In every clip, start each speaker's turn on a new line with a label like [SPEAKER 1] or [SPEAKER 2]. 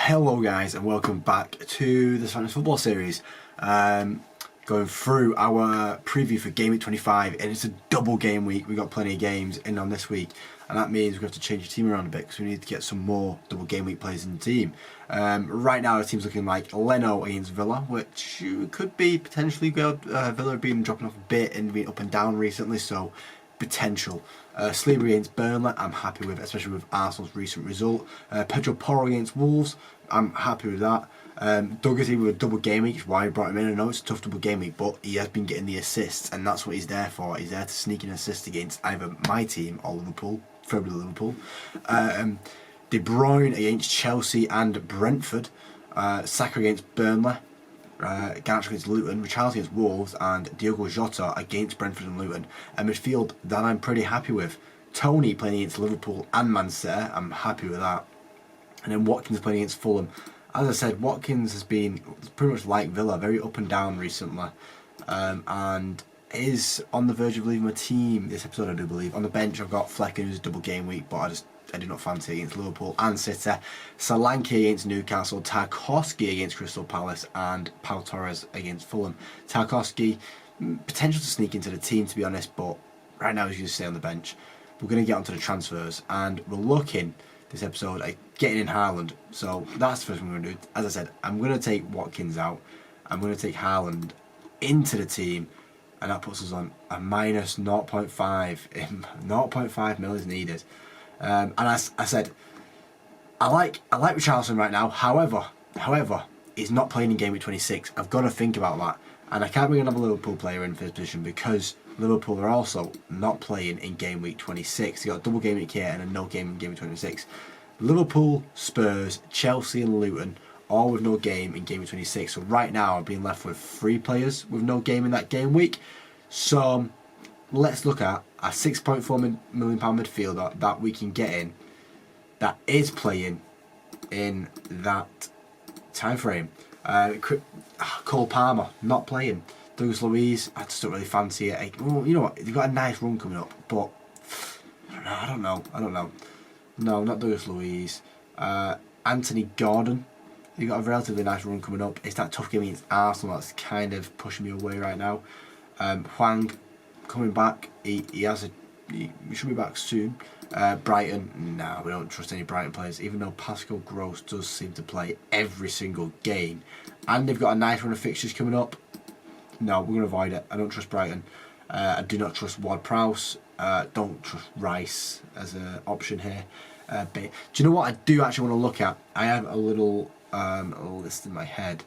[SPEAKER 1] Hello guys and welcome back to this fantasy football series. Going through our preview for Gameweek 25, and it's a double game week. We've got plenty of games in on this week, and that means we have to change the team around a bit because we need to get some more double game week players in the team. Right now the team's looking like Leno against Villa, which could be potentially good. Villa have been dropping off a bit and been up and down recently, so potential. Sleeper against Burnley, I'm happy with, especially with Arsenal's recent result. Pedro Porro against Wolves, I'm happy with that. Dougherty with a double game week is why I brought him in. I know it's a tough double game week, but he has been getting the assists, and that's what he's there for. He's there to sneak in assists against either my team or Liverpool, preferably Liverpool. De Bruyne against Chelsea and Brentford. Saka against Burnley. Garnacho against Luton, Richarlison against Wolves, and Diogo Jota against Brentford and Luton. A midfield that I'm pretty happy with. Tony playing against Liverpool and Man City, I'm happy with that. And then Watkins playing against Fulham. As I said, Watkins has been pretty much like Villa, very up and down recently, and is on the verge of leaving my team this episode, I do believe. On the bench I've got Flecken, who's a double game week, but I do not fancy against Liverpool and City. Solanke against Newcastle, Tarkowski against Crystal Palace, and Pau Torres against Fulham. Tarkowski, potential to sneak into the team to be honest, but right now he's going to stay on the bench. We're going to get onto the transfers, and we're looking this episode at getting in Haaland. So that's the first thing we're going to do. As I said, I'm going to take Watkins out. I'm going to take Haaland into the team, and that puts us on a minus 0.5. 0.5 mil is needed. And as I said, I like Richarlison right now. However, he's not playing in game week 26. I've got to think about that, and I can't bring another Liverpool player in for this position because Liverpool are also not playing in game week 26. They got a double game week here and a no game in game week 26. Liverpool, Spurs, Chelsea, and Luton all with no game in game week 26. So right now I'm being left with 3 players with no game in that game week. So let's look at a £6.4 million midfielder that we can get in that is playing in that time frame. Cole Palmer not playing. Douglas Luiz, I just don't really fancy it. Well, you know what? They've got a nice run coming up, but I don't know. No, not Douglas Luiz. Anthony Gordon. You've got a relatively nice run coming up. It's that tough game against Arsenal that's kind of pushing me away right now. Hwang coming back. He should be back soon. Brighton, no, we don't trust any Brighton players, even though Pascal Gross does seem to play every single game. And they've got a nice run of fixtures coming up. No, we're going to avoid it. I don't trust Brighton. I do not trust Ward-Prowse. Don't trust Rice as an option here. But do you know what I do actually want to look at? I have a little list in my head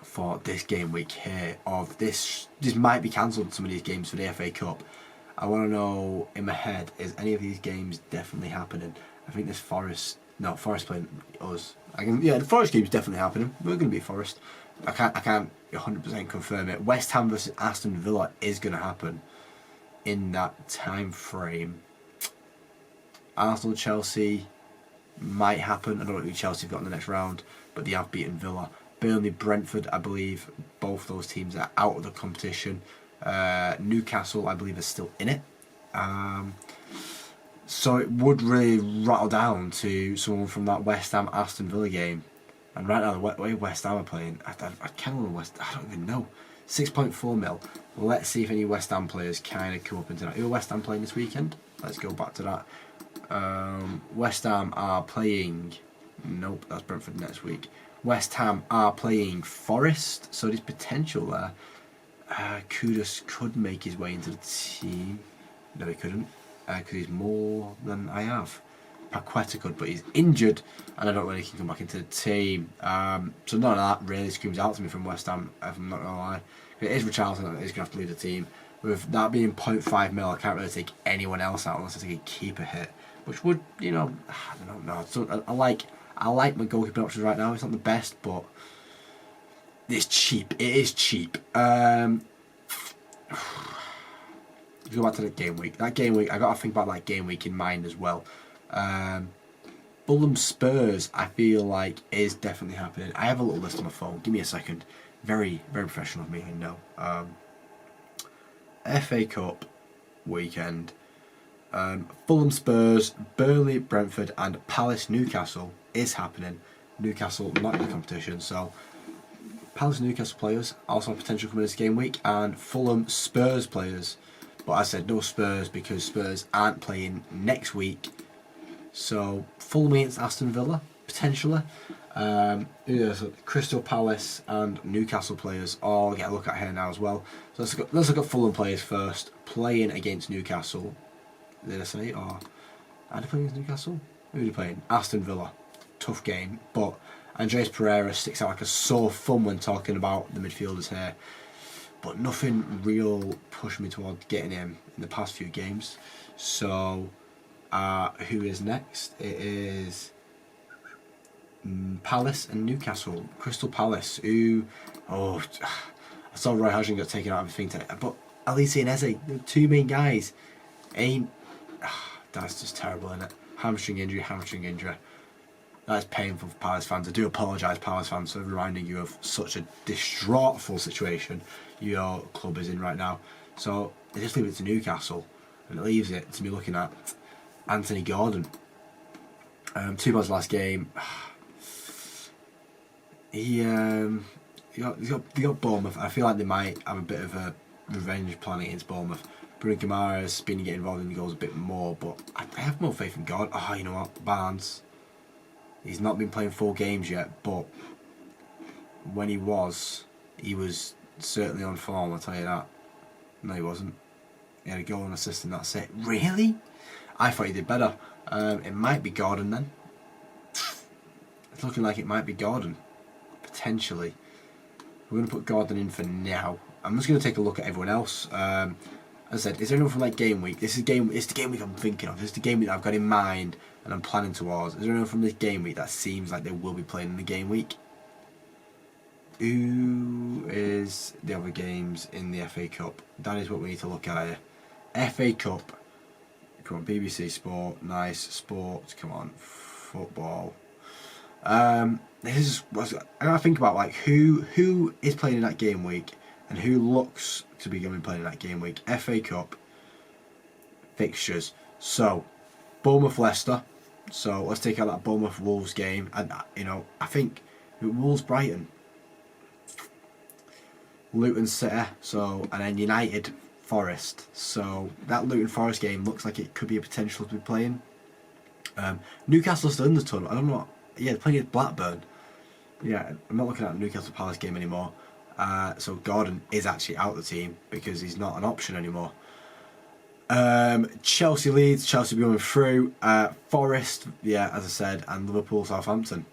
[SPEAKER 1] for this game week here of this might be cancelled, some of these games for the FA Cup. I want to know in my head, is any of these games definitely happening? I think this Forest playing us. The Forest game's definitely happening. We're going to beat Forest. I can't 100% confirm it. West Ham versus Aston Villa is going to happen in that time frame. Arsenal Chelsea might happen. I don't know who Chelsea have got in the next round, but they have beaten Villa. Burnley Brentford, I believe both those teams are out of the competition. Newcastle, I believe, is still in it. So it would really rattle down to someone from that West Ham Aston Villa game. And right now, the way West Ham are playing, I don't even know. 6.4 mil. Let's see if any West Ham players kind of come up into that. Who are West Ham playing this weekend? Let's go back to that. West Ham are playing. Nope, that's Brentford next week. West Ham are playing Forest, so there's potential there. Kudus could make his way into the team. No, he couldn't, because he's more than I have. Paqueta could, but he's injured, and I don't really can come back into the team. So none of that really screams out to me from West Ham, if I'm not going to lie. It is Richarlison that is going to have to leave the team. With that being 0.5 mil, I can't really take anyone else out unless I take a keeper hit, which would, I don't know. So I like my goalkeeping options right now. It's not the best, but it's cheap. It is cheap. Go back to the game week. That game week, I got to think about that game week in mind as well. Fulham Spurs, I feel like is definitely happening. I have a little list on my phone. Give me a second. Very, very professional of me, I know. FA Cup weekend. Fulham Spurs, Burnley Brentford and Palace Newcastle is happening. Newcastle not in the competition, so Palace Newcastle players also have potential coming this game week, and Fulham Spurs players. But I said no Spurs because Spurs aren't playing next week. So Fulham against Aston Villa potentially. Crystal Palace and Newcastle players all get a look at here now as well. So let's look at Fulham players first. Playing against Newcastle. Did I say? Or are they playing against Newcastle? Who are they playing? Aston Villa. Tough game, but Andreas Pereira sticks out like a sore thumb when talking about the midfielders here. But nothing real pushed me towards getting him in the past few games. So, who is next? It is Palace and Newcastle. Crystal Palace, who... I saw Roy Hodgson got taken out of everything today. But Alisi and Eze, the two main guys, that's just terrible, isn't it? Hamstring injury. That's painful for Palace fans. I do apologise, Palace fans, for reminding you of such a distraughtful situation your club is in right now. So they just leave it to Newcastle, and it leaves it to me looking at Anthony Gordon. 2 months last game. He got Bournemouth. I feel like they might have a bit of a revenge plan against Bournemouth. Bruno Guimaraes been getting involved in the goals a bit more, but I have more faith in Gordon. You know what, Barnes. He's not been playing full games yet, but when he was certainly on form, I'll tell you that. No, he wasn't. He had a goal and assist and that's it. Really? I thought he did better. It might be Gordon then. It's looking like it might be Gordon. Potentially. We're going to put Gordon in for now. I'm just going to take a look at everyone else. As I said, is there anyone from like game week? It's the game week I'm thinking of. It's the game week that I've got in mind and I'm planning towards. Is there anyone from this game week that seems like they will be playing in the game week? Who is the other games in the FA Cup? That is what we need to look at here. FA Cup. Come on, BBC Sport, nice. Sport, come on. Football. This is I gotta think about like who is playing in that game week and who looks to be going to be playing in that game week. FA Cup fixtures. So Bournemouth Leicester. So let's take out that Bournemouth Wolves game, and I think Wolves Brighton, Luton City. So and then United Forest. So that Luton Forest game looks like it could be a potential to be playing. Newcastle still in the tunnel. I don't know. Yeah, they're playing against Blackburn. Yeah, I'm not looking at the Newcastle Palace game anymore. So Gordon is actually out of the team because he's not an option anymore. Chelsea Leeds, Chelsea going through. Forest, yeah, as I said, and Liverpool Southampton.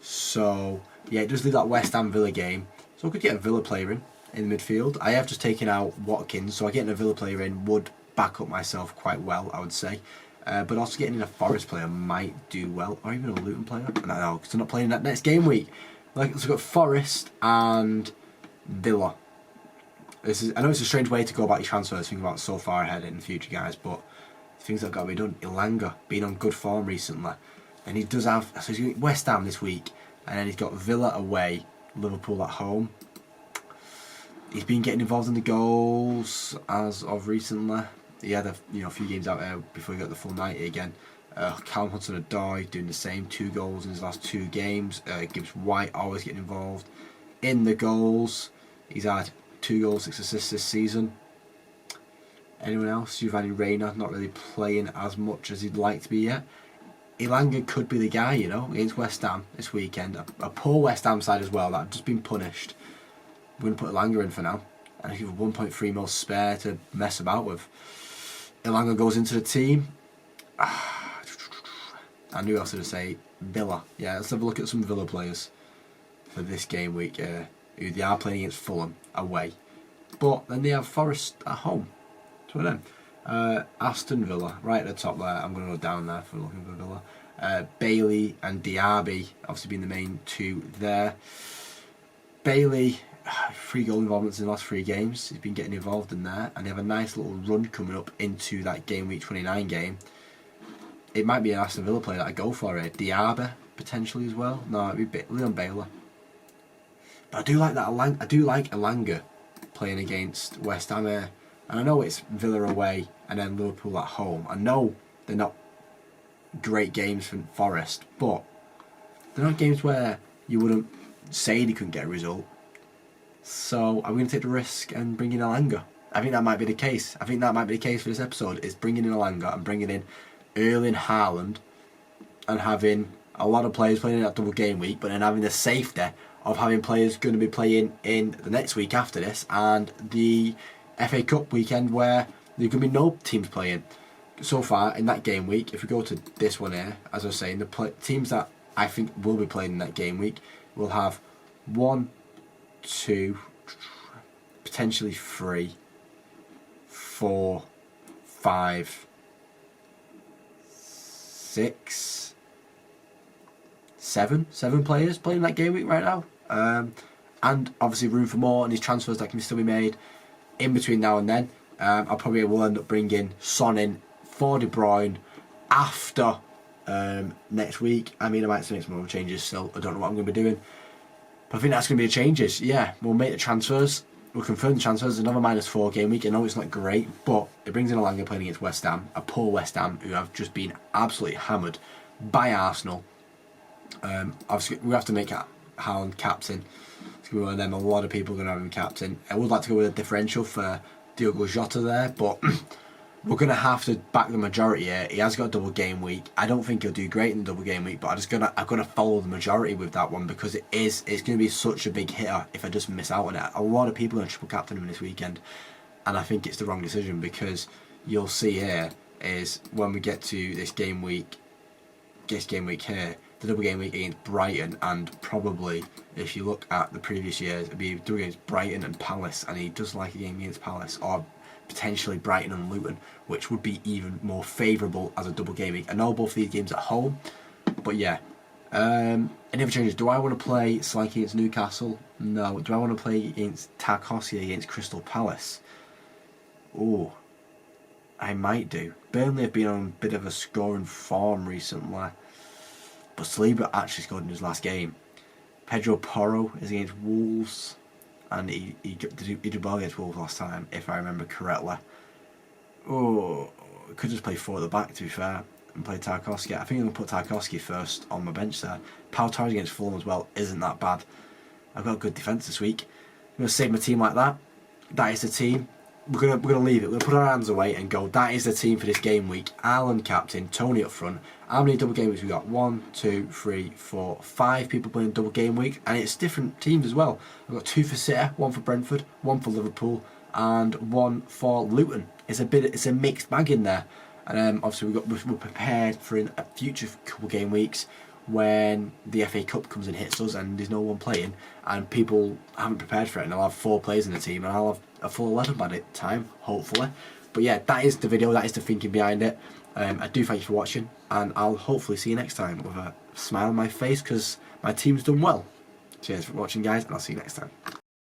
[SPEAKER 1] So yeah, it does leave that West Ham Villa game. So I could get a Villa player in the midfield. I have just taken out Watkins, so getting a Villa player in would back up myself quite well, I would say. But also getting in a Forest player might do well, or even a Luton player. No, because they're not playing that next game week. So we've got Forest and Villa. I know it's a strange way to go about your transfers, thinking about so far ahead in the future, guys, but things that have got to be done. Ilanga, been on good form recently. And he does have, so he's got West Ham this week, and then he's got Villa away, Liverpool at home. He's been getting involved in the goals as of recently. He had a few games out there before he got the full 90 again. Callum Hudson-Odoi doing the same, 2 goals in his last 2 games. Gibbs White always getting involved in the goals. He's had 2 goals, 6 assists this season. Anyone else? Giovanni Reina not really playing as much as he'd like to be yet. Ilanga could be the guy, against West Ham this weekend. A poor West Ham side as well that have just been punished. We're going to put Ilanga in for now. And give 1.3 mil spare to mess about with. Ilanga goes into the team. I knew I was going to say Villa. Yeah, let's have a look at some Villa players for this game week. Who they are playing against Fulham away. But then they have Forest at home. So then, Aston Villa, right at the top there. I'm going to go down there for looking for Villa. Bailey and Diaby, obviously being the main 2 there. Bailey, 3 goal involvements in the last 3 games. He's been getting involved in there, and they have a nice little run coming up into that game week 29 game. It might be an Aston Villa player that I go for it. Diaby potentially as well. No, it'd be Leon Bailey. But I do like that. I do like Ilanga playing against West Ham here, and I know it's Villa away, and then Liverpool at home. I know they're not great games for Forest, but they're not games where you wouldn't say they couldn't get a result. So I'm going to take the risk and bring in Alanga. I think that might be the case. I think that might be the case for this episode, is bringing in Alanga and bringing in Erling Haaland and having a lot of players playing in that double game week, but then having the safety of having players going to be playing in the next week after this and the FA Cup weekend where there's going to be no teams playing. So far in that game week, if we go to this one here, as I was saying, the teams that I think will be playing in that game week will have 1, 2, potentially 3, 4, 5, 6, 7 players playing that game week right now, and obviously room for more and these transfers that can still be made in between now and then. I probably will end up bringing Son in for De Bruyne after next week. I mean, I might make some more changes still. I don't know what I'm going to be doing, but I think that's going to be the changes. Yeah, we'll make the transfers. We'll confirm the transfers. Another -4 game week. I know it's not great, but it brings in Alanga playing against West Ham, a poor West Ham who have just been absolutely hammered by Arsenal. Obviously, we have to make Haaland captain. It's going to be one of them. A lot of people are going to have him captain. I would like to go with a differential for Diogo Jota there, but we're going to have to back the majority here. He has got a double game week. I don't think he'll do great in the double game week, but I've got to follow the majority with that one because it's going to be such a big hitter if I just miss out on it. A lot of people are going to triple captain him this weekend, and I think it's the wrong decision because you'll see here is when we get to this game week here, the double game week against Brighton, and probably if you look at the previous years, it'd be double against Brighton and Palace, and he does like a game against Palace, or potentially Brighton and Luton, which would be even more favourable as a double game week. I know both of these games at home, but yeah. Any other changes? Do I want to play Slanky against Newcastle? No. Do I want to play against Tarkowski against Crystal Palace? Oh, I might do. Burnley have been on a bit of a scoring form recently, but Saliba actually scored in his last game. Pedro Porro is against Wolves, and he did well against Wolves last time, if I remember correctly. Oh, could just play 4 at the back, to be fair, and play Tarkowski. I think I'm going to put Tarkowski first on my bench there. Pau Torres against Fulham as well isn't that bad. I've got a good defence this week. I'm going to save my team like that. That is the team. We're gonna leave it. We're gonna put our hands away and go. That is the team for this game week. Haaland captain, Tony up front. How many double game weeks we got? 1, 2, 3, 4, 5 people playing double game week, and it's different teams as well. I've got 2 for City, 1 for Brentford, 1 for Liverpool, and 1 for Luton. It's a mixed bag in there, and obviously we're prepared for a future couple game weeks when the FA Cup comes and hits us and there's no one playing and people haven't prepared for it, and I'll have 4 players in the team and I'll have a full 11 by the time, hopefully. But yeah, that is the video, that is the thinking behind it. I do thank you for watching, and I'll hopefully see you next time with a smile on my face because my team's done well. Cheers for watching, guys, and I'll see you next time.